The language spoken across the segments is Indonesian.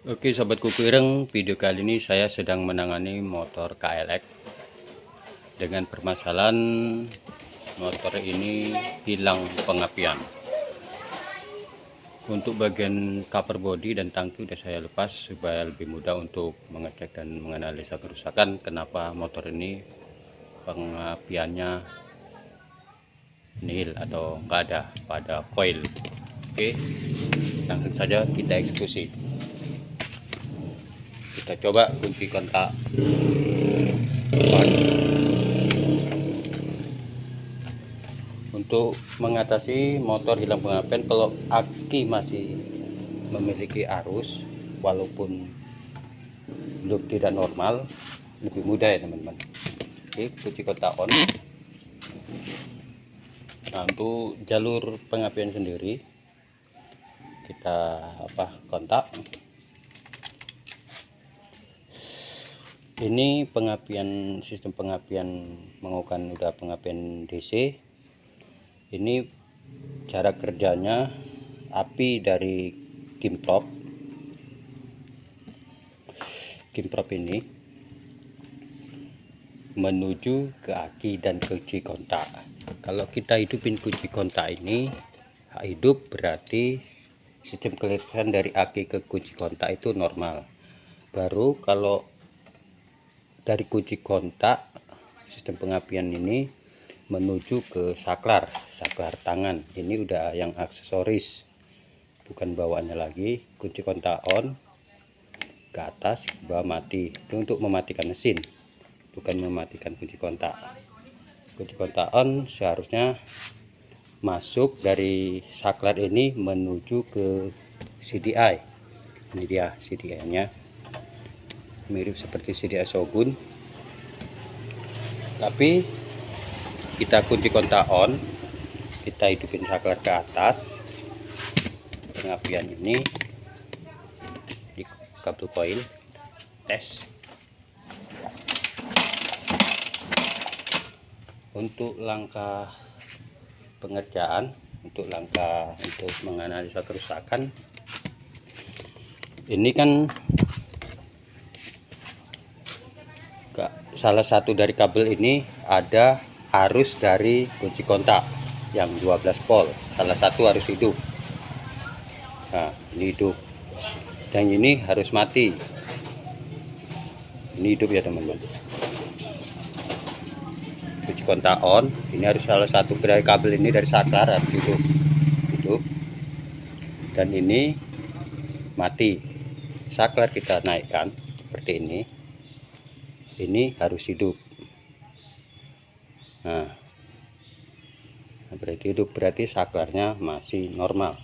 Oke sobat kuku ireng, video kali ini saya sedang menangani motor KLX dengan permasalahan motor ini hilang pengapian. Untuk bagian cover body dan tangki sudah saya lepas supaya lebih mudah untuk mengecek dan menganalisa kerusakan kenapa motor ini pengapiannya nihil atau enggak ada pada coil. Oke, langsung saja kita eksekusi. Kita coba kunci kontak on. Untuk mengatasi motor hilang pengapian, kalau aki masih memiliki arus walaupun belum tidak normal, lebih mudah ya teman-teman. Oke, kunci kontak on. Nah, untuk jalur pengapian sendiri kita kontak. Ini pengapian, sistem pengapian menggunakan udah pengapian DC. Ini cara kerjanya, api dari kimprop ini menuju ke aki dan kunci kontak. Kalau kita hidupin kunci kontak ini hidup, berarti sistem kelistrikan dari aki ke kunci kontak itu normal. Baru kalau dari kunci kontak sistem pengapian ini menuju ke saklar tangan, ini udah yang aksesoris, bukan bawaannya lagi. Kunci kontak on ke atas, ke bawah mati, itu untuk mematikan mesin, bukan mematikan kunci kontak. Kunci kontak on seharusnya masuk dari saklar ini menuju ke CDI. Ini dia CDI nya, mirip seperti CDI Shogun, tapi kita kunci kontak on, kita hidupin saklar ke atas pengapian ini di kabel coil, tes. Untuk langkah pengerjaan, untuk menganalisa kerusakan, ini kan salah satu dari kabel ini ada arus dari kunci kontak yang 12 volt, salah satu harus hidup. Nah, ini hidup dan ini harus mati. Ini hidup ya teman-teman. Kunci kontak on, ini harus salah satu dari kabel ini dari saklar harus hidup, dan ini mati. Saklar kita naikkan seperti ini harus hidup. Nah, berarti hidup, berarti saklarnya masih normal.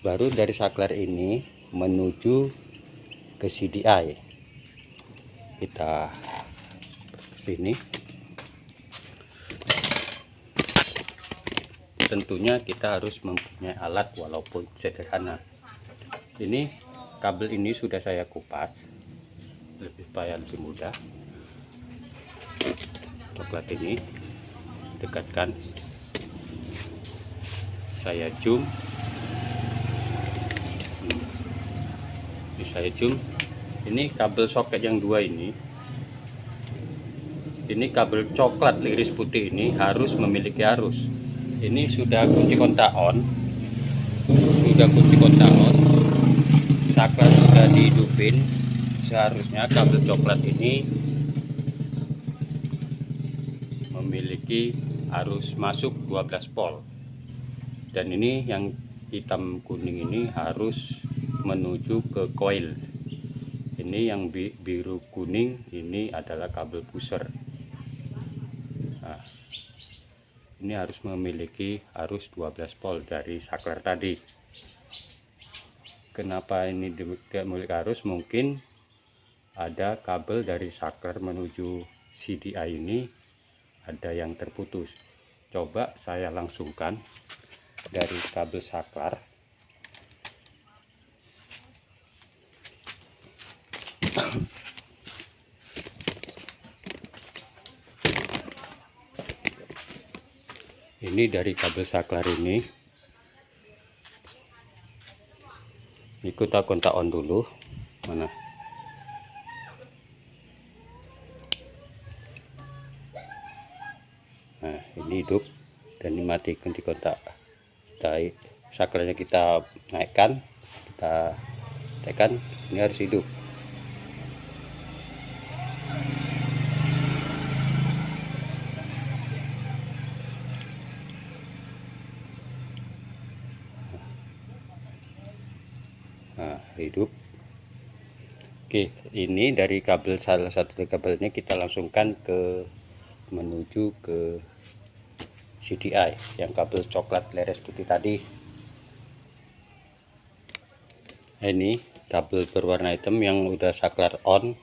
Baru dari saklar ini menuju ke CDI, kita ke sini. Tentunya kita harus mempunyai alat walaupun sederhana. Ini kabel ini sudah saya kupas supaya lebih mudah. Coklat ini dekatkan, saya zoom. Ini kabel soket yang dua ini kabel coklat iris putih ini harus memiliki arus. Ini sudah kunci kontak on, saklar sudah dihidupin. Seharusnya kabel coklat ini memiliki arus masuk 12 volt, dan ini yang hitam kuning ini harus menuju ke coil. Ini yang biru kuning ini adalah kabel pusher. Nah, ini harus memiliki arus 12 volt dari saklar tadi. Kenapa ini tidak memiliki arus? Mungkin ada kabel dari saklar menuju CDI ini ada yang terputus. Coba saya langsungkan dari kabel saklar. Ini dari kabel saklar ini kita kontak on dulu. Mana? Nah, ini hidup dan ini mati kunci kontak. Saklarnya kita naikkan, kita tekan, ini harus hidup. Nah, hidup. Oke, ini dari kabel, salah satu kabelnya kita langsungkan ke menuju ke CDI yang kabel coklat leres putih tadi. Nah, ini kabel berwarna hitam yang udah saklar on,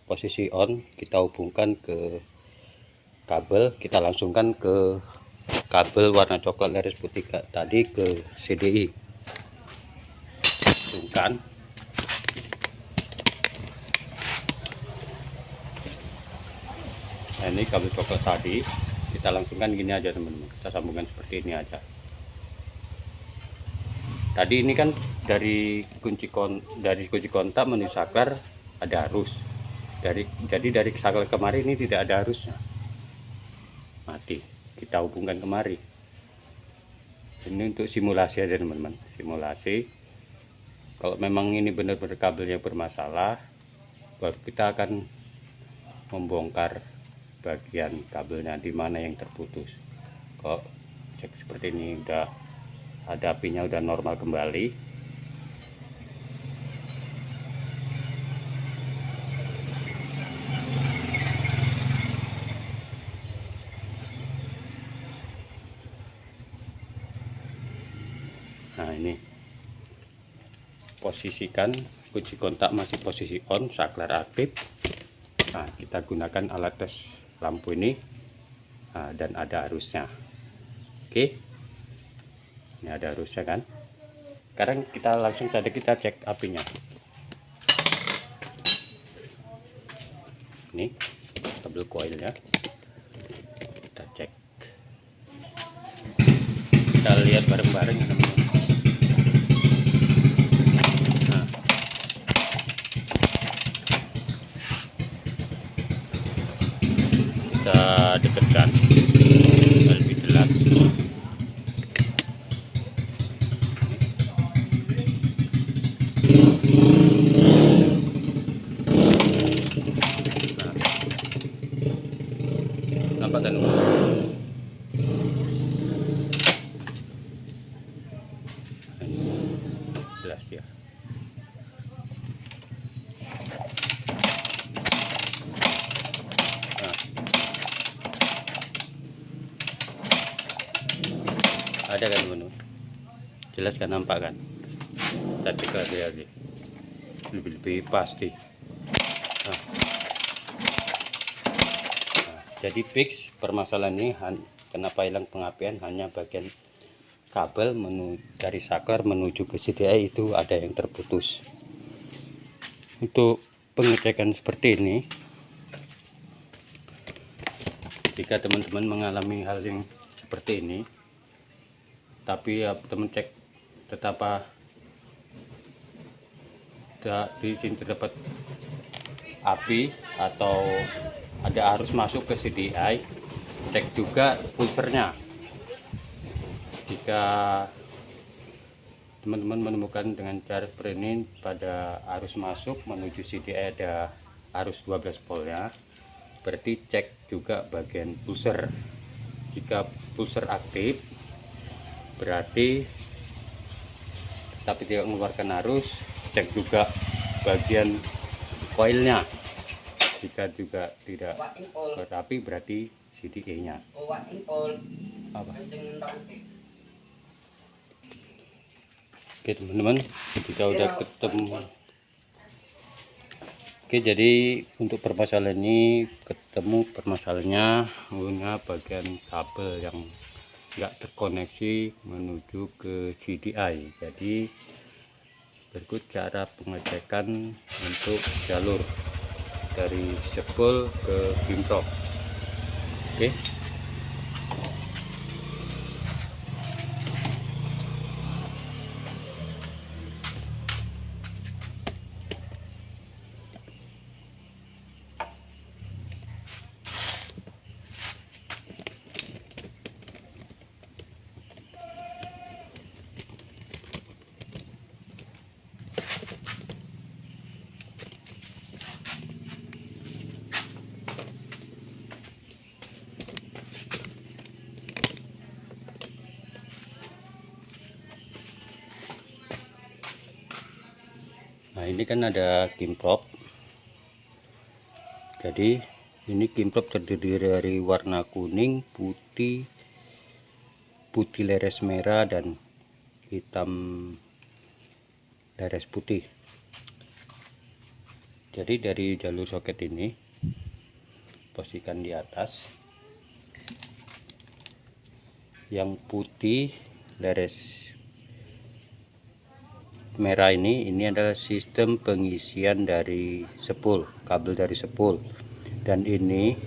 posisi on, kita hubungkan ke kabel, kita langsungkan ke kabel warna coklat leres putih tadi ke CDI. Hubungkan. Nah, ini kabel coklat tadi kita langsungkan gini aja teman-teman, kita sambungkan seperti ini aja. Tadi ini kan dari kunci kontak menuju saklar ada arus, jadi dari saklar kemari ini tidak ada arusnya, mati. Kita hubungkan kemari. Ini untuk simulasi aja teman-teman, simulasi. Kalau memang ini benar-benar kabelnya bermasalah, baru kita akan membongkar bagian kabelnya di mana yang terputus. Kok cek seperti ini udah ada apinya, udah normal kembali. Nah, ini posisikan kunci kontak masih posisi on, saklar aktif. Nah, kita gunakan alat tes lampu ini. Nah, dan ada arusnya. Oke, ini ada arusnya kan. Sekarang kita langsung saja kita cek apinya. Ini kabel koilnya kita cek, kita lihat bareng-bareng ya teman-teman. Kita dekatkan lebih jelas. Nampak kan? Jelas ya. Ada kan teman-teman, jelas kan, nampak kan. Kita cek lagi lebih pasti. Nah, jadi fix permasalahan ini. Kenapa hilang pengapian, hanya bagian kabel dari saklar menuju ke CDI itu ada yang terputus. Untuk pengecekan seperti ini, jika teman-teman mengalami hal yang seperti ini, tapi ya teman cek tetap di sini terdapat api atau ada arus masuk ke CDI, cek juga pulsernya. Jika teman-teman menemukan dengan cara seperti ini, pada arus masuk menuju CDI ada arus 12 voltnya, berarti cek juga bagian pulser. Jika pulser aktif, berarti tapi tidak mengeluarkan arus, cek juga bagian koilnya. Jika juga tidak berapi, berarti CDI nya apa. Oke teman-teman, kita udah ketemu. Oke, jadi untuk permasalahan ini ketemu permasalahannya punya bagian kabel yang nggak terkoneksi menuju ke CDI. Jadi berikut cara pengecekan untuk jalur dari spool ke bimtok. Oke, Nah, ini kan ada kimprop. Jadi ini kimprop terdiri dari warna kuning, putih leres merah, dan hitam leres putih. Jadi dari jalur soket ini posisikan di atas. Yang putih leres merah ini adalah sistem pengisian dari spool, kabel dari spool. Dan ini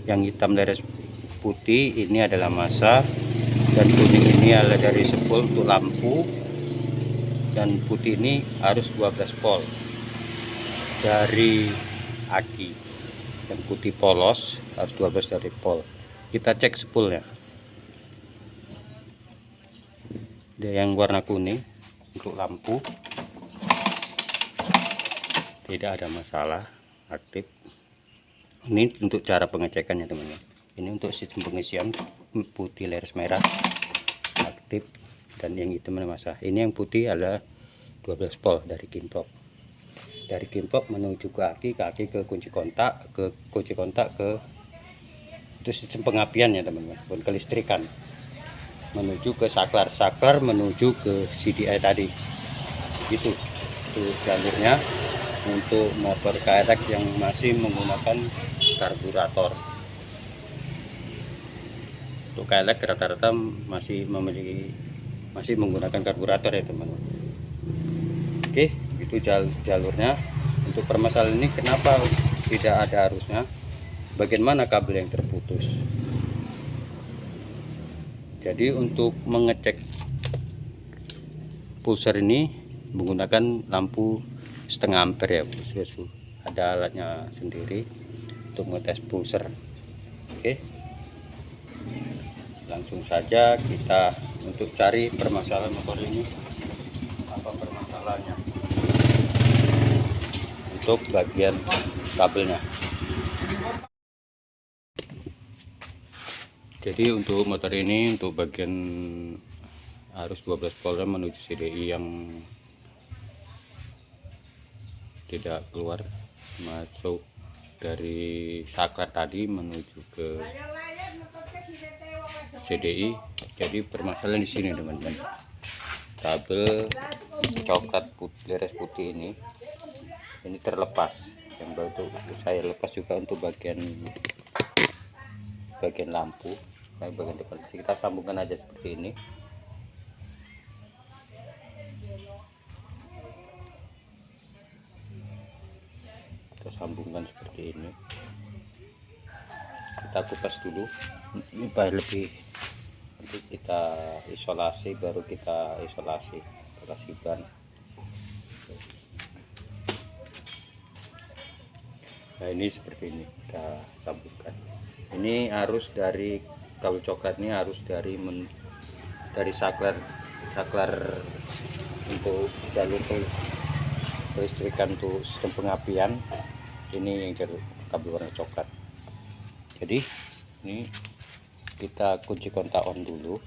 yang hitam leres putih ini adalah massa, dan kuning ini adalah dari spool untuk lampu, dan putih ini harus 12 volt dari aki. Yang putih polos harus 12 dari volt. Kita cek spoolnya. Yang warna kuning untuk lampu tidak ada masalah, aktif. Ini untuk cara pengecekannya teman-teman. Ini untuk sistem pengisian putih leres merah aktif, dan yang hitam masalah. Ini yang putih adalah 12 volt dari kimprop. Dari kimprop menuju ke aki ke kunci kontak, ke itu sistem pengapian ya teman-teman, kelistrikan. Menuju ke saklar menuju ke CDI tadi. Gitu tuh jalurnya untuk motor KRX yang masih menggunakan karburator. Untuk KRX rata-rata masih menggunakan karburator ya teman-teman. Oke, itu jalurnya. Untuk permasalahan ini kenapa tidak ada arusnya, bagaimana kabel yang terputus. Jadi untuk mengecek pulser ini menggunakan lampu setengah ampere ya, ada alatnya sendiri untuk mengetes pulser. Oke, langsung saja kita untuk cari permasalahan motor ini, apa permasalahannya untuk bagian kabelnya. Jadi untuk motor ini, untuk bagian arus 12 volt menuju CDI yang tidak keluar, masuk dari saklar tadi menuju ke CDI. Jadi permasalahan di sini teman-teman, kabel coklat leres putih ini terlepas. Yang baru saya lepas juga untuk bagian lampu, bagian depan. Kita sambungkan aja seperti ini. Kita sambungkan seperti ini. Kita kupas dulu ini biar lebih, nanti kita isolasi, baru kita isolasi ban. Nah ini seperti ini kita sambungkan. Ini arus dari kabel coklat ini arus dari saklar untuk jalur kelistrikan untuk sistem pengapian. Ini yang jalur kabel warna coklat. Jadi ini kita kunci kontak on dulu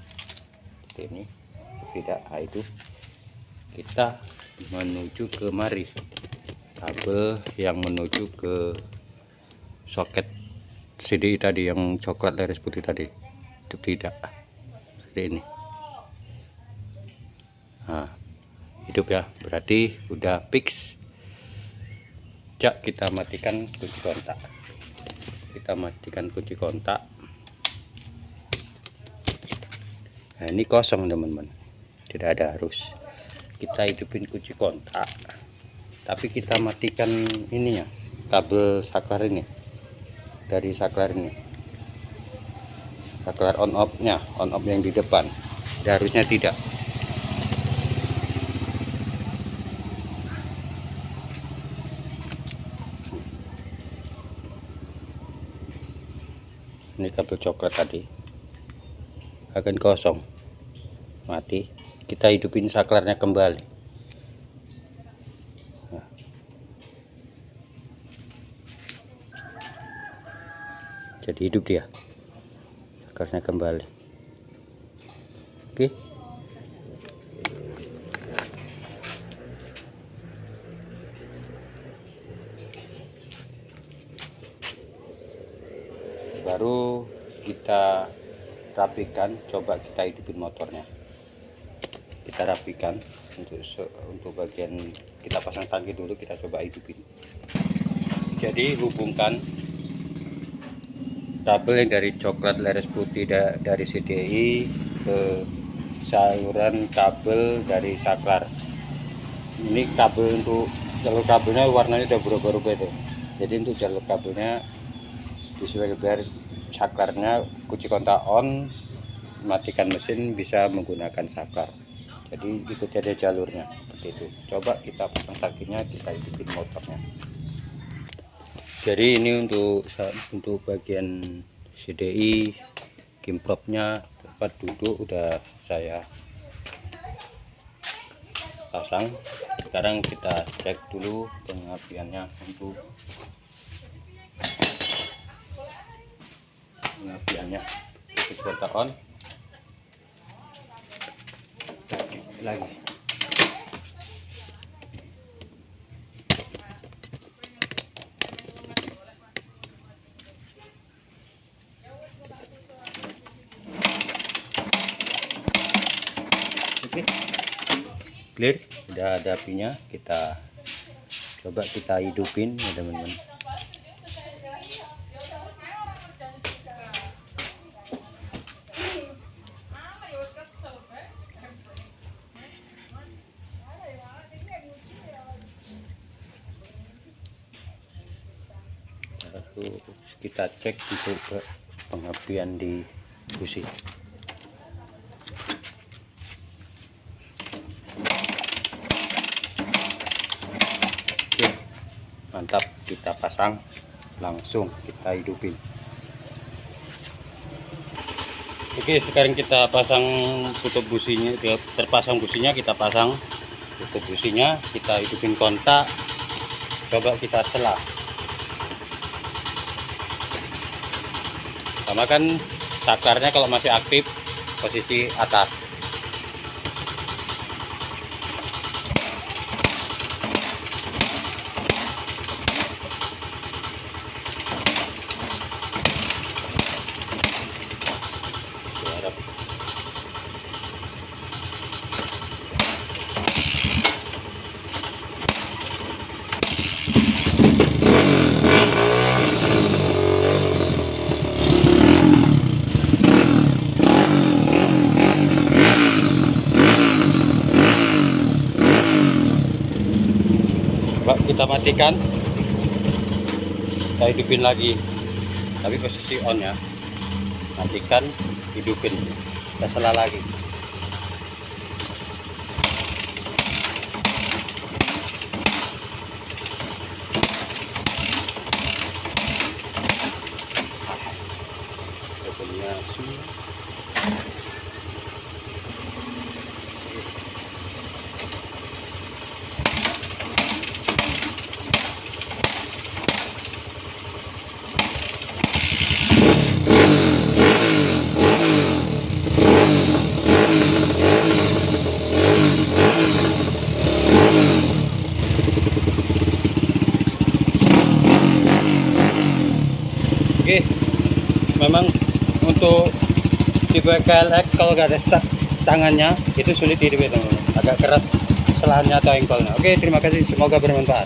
seperti ini. Tidak, nah itu kita menuju ke mari kabel yang menuju ke soket CDI tadi yang coklat leres putih tadi itu tidak seperti ini. Nah, hidup ya, berarti udah fix. Jak, kita matikan kunci kontak. Kita matikan kunci kontak. Nah ini kosong teman-teman, tidak ada arus. Kita hidupin kunci kontak, tapi kita matikan ininya, kabel saklar ini. Dari saklar ini, saklar on off yang di depan, harusnya tidak. Ini kabel coklat tadi akan kosong, mati. Kita hidupin saklarnya kembali. jadi hidup dia, sakarnya kembali. Oke, baru kita rapikan. Coba kita hidupin motornya, kita rapikan. Untuk bagian kita pasang tangki dulu, kita coba hidupin. Jadi hubungkan kabel yang dari coklat leres putih dari CDI ke saluran kabel dari saklar. Ini kabel untuk jalur kabelnya warnanya udah berubah-ubah itu. Jadi untuk jalur kabelnya sesuai biar saklarnya kunci kontak on, matikan mesin bisa menggunakan saklar. Jadi ikut aja jalurnya seperti itu. Coba kita pasang tangkinya, kita hidupin motornya. Jadi ini untuk bagian CDI kimpropnya, tempat duduk udah saya pasang. Sekarang kita cek dulu pengapiannya. Untuk pengapiannya kunci kontak on lagi. Oke, clear, sudah ada apinya. Kita coba kita hidupin ya teman-teman. Lalu kita cek untuk pengapian di busi. Oke, mantap, kita pasang, langsung kita hidupin. Oke, sekarang kita pasang tutup businya, terpasang businya, kita pasang tutup businya, kita hidupin kontak. Coba kita selah. Sama kan saklarnya kalau masih aktif posisi atas. Kita matikan, kita hidupin lagi, tapi posisi on ya. Matikan, hidupin, kita selah lagi. Oke, memang untuk tipe KLX kalau nggak ada start tangannya itu sulit hidupin teman-teman, agak keras selahannya atau engkolnya. Oke, terima kasih, semoga bermanfaat.